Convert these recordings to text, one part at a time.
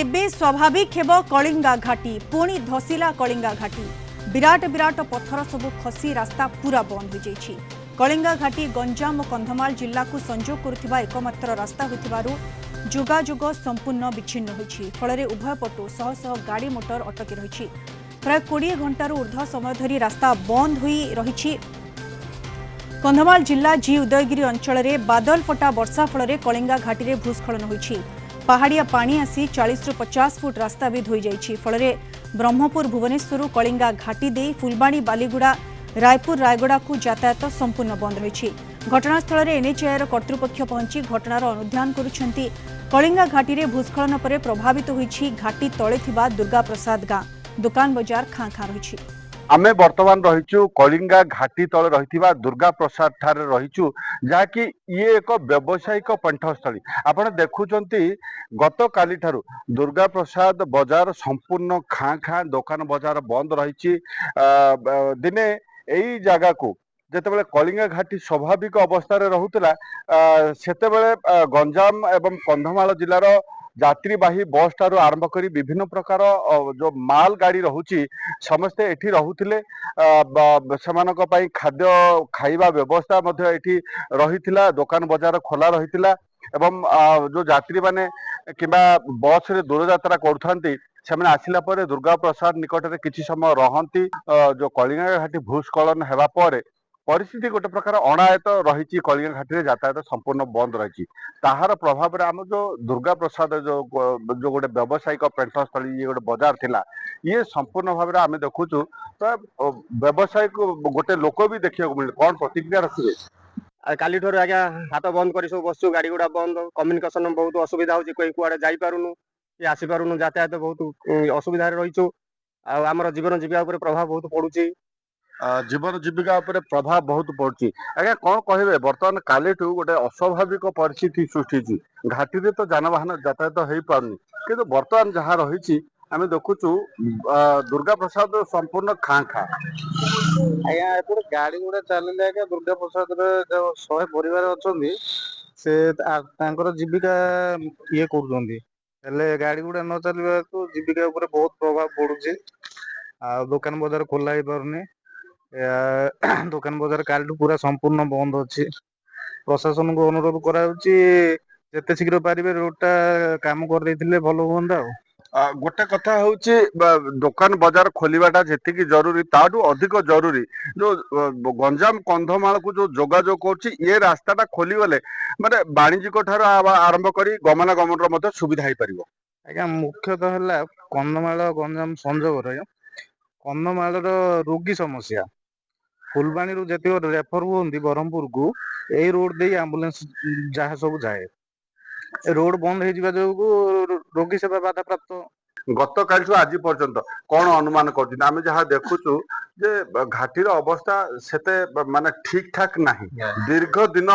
केबे स्वाभाविक हेब कलिंगा घाटी पुणी धसिला कलिंगा घाटी विराट विराट पत्थर सबु खसी रास्ता पूरा बंद हो जाइछि। कलिंगा घाटी गंजाम और कंधमाल जिला को संजोग करुथिबा एकमात्र रास्ता होथिबारु जोगाजोग संपूर्ण विच्छिन्न होइछि। फलरे उभय पटु शह शह गाड़ी मोटर अटकी रहिछि। प्राय 20 घंटार ऊर्ध्व समय धरी रास्ता बंद होई रहिछि। कंधमाल जिला जी उदयगिरी अंचल में बादल फटा वर्षा फल कलिंगा घाटी में भूस्खलन होइछि। पहाड़िया पानी आसी 40 ରୁ 50 फुट रास्ता भी धोई जाइछि। फल ब्रह्मपुर भुवनेश्वर कलिंगा घाटी दे फुलबाणी बालीगुड़ा रायपुर रायगड़ा को यातायात संपूर्ण बंद रही। घटनास्थल में एनएचएआईर कर्तृपक्ष पहुंची घटनार अनुध्यान करुछंती। कलिंगा घाटी में भूस्खलन पर प्रभावित होइछि घाटी तले थिबा दुर्गा प्रसाद गाँ दुकान बजार खाँ खाँ रही। आमे वर्तमान रहीचु कलिंगा घाटी तले रहिथिबा दुर्गा प्रसाद ठारे रहीचु जाकि ये एक व्यावसायिक पंठस्थली। आपण देखुचंती गत काली ठारू दुर्गा प्रसाद बाजार संपूर्ण खाँ खाँ दुकान बाजार बंद रही। दिने एई जगह को जेतेबेले कलिंगा घाटी स्वाभाविक अवस्था रहुतला सेतेबेले गंजाम एवं कंधमाल जिलार यात्रीवाही बस ठारू आरंभ करी विभिन्न प्रकार जो माल गाड़ी रहुची समस्ते एठी रहुथिले। सेमानक पई खाद्य खाइबा व्यवस्था मध्ये एठी रहिथिला। दुकान बाजार खोला रहिथिला एवं जो यात्री माने किबा बस रे दूर यात्रा करथांती सेमाने आसिला परे दुर्गा प्रसाद निकट रे किछि समय रहंती। जो कलिंगा घाटी भूस्खलन हेबा परे परिस्थिति गोटे प्रकार अणायत रही। कलिंगा घाटी में यातायात संपूर्ण बंद रही। ताहार प्रभाव में आम जो दुर्गा प्रसाद जो गोटे व्यावसायिक पेंठस्थली ये गोटे बाजार थिला ये संपूर्ण भाव में आम देखुचु व्यावसायिक गोटे लोक भी देखा मिले। कौन प्रतिक्रिया रखिए काली ठोर आज्ञा हाथ बंद कर सब बसु गाड़ी गुड़ा बंद कम्युनिकेशन बहुत असुविधा होची। कोई कुआडे जाई पारुनु कि आसी पारुनु यातायात बहुत असुविधा रहीचु। आमर जीवन जीविका उपर प्रभाव बहुत पड़ुची। जीवन जीविका उपर प्रभाव बहुत पड़ुची। आज्ञा कौन कहे बर्तमान काली गोटे अस्वाभाविक परिस्थिति सृष्टि घाटी रे तो जानवाहन यातायात हो पारुनी किंतु बर्तमान जहाँ रही आम देखुचु दुर्गा प्रसाद संपूर्ण खाँ खाँ। आज्ञा एपटे गाड़ी गुड़ा चलिले आज्ञा दुर्गा प्रसाद जो 100 परिवार अच्छे से जीविका ये कर गाड़ी गुड़ा न चलवा जीविका उपर बहुत प्रभाव पड़ुची। दुकान बाजार खोला ही पारुनी। दुकान बाजार काली पूरा संपूर्ण बंद अच्छी। प्रशासन को अनुरोध करते शीघ्र पारे रोडटा काम कर भल हुआ। गोटे कथा होची दुकान बाजार खोलिबाटा जेतिकी जरूरी ताडू अधिक जरूरी जो गंजाम कंधमाल को जो जोगाजोग करछि ये रास्ताटा खोली गले माने वाणिज्यिक ठार आरंभ करी गमनागमन रो मते सुविधा हो पारिबो। आज्ञा मुख्यतः है कंधमाल गंजाम संजोग कंधमाल रोगी समस्या फुलबाणी रू जत रेफर हुई ब्रह्मपुर को यही रोड दे आंबुलांस जहाँ सब जाए रोड बंद हो रोगी सेवा बाधा प्राप्त। गत काल आज पर्यंत कौन अनुमान कर आम जहाँ देखुचु जे घाटीर अवस्था सेते माने ठीक ठाक नहीं। दीर्घ दिन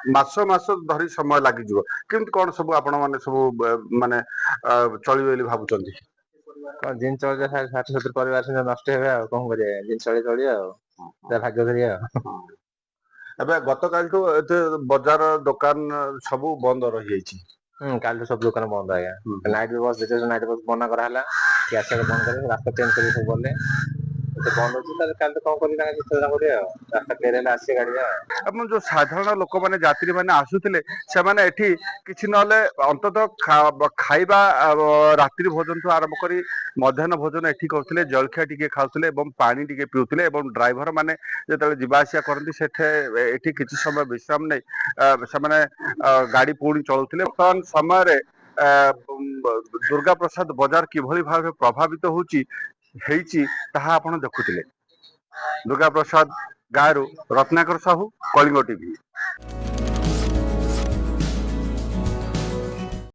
मास मास धरी समय लग किमती कौन सब आपण माने सब माने चली बोली भाबुचंदी जिन चल 60-70 परिवार नष्ट हे कौन करिए जिन चली चली भाग्य धरिया। एबे गत काल बाजार दुकान सब बंद रही काल सब दुकान बंद आज्ञा नाइट बस नाइट बस बना कराला बंद कर रास्ता चेंज कर सब गले बंद अच्छी काल तो कौन कर रास्ता क्लियर आसे गाड़ी अपन जो साधारण लोक मैंने यात्री मैंने आसुले से माने एठी किछि नले अंततः खाइबा रात्रि भोजन तो आरंभ करी मध्याह्न भोजन एठी करथिले जलखिया टिके खाउथिले एवं पानी टिके पिउथिले एवं ड्राइवर माने जेतले जिबा आसिया करथि सेठे एठी किछि समय विश्राम नै से माने गाड़ी पूरी चलुथिले। वर्तमान समय रे दुर्गा प्रसाद बाजार किभली भाव प्रभावित होची हेची ताहा आपण देखुथिले। दुर्गा प्रसाद गारू रत्नाकर साहू कलिंग टीवी।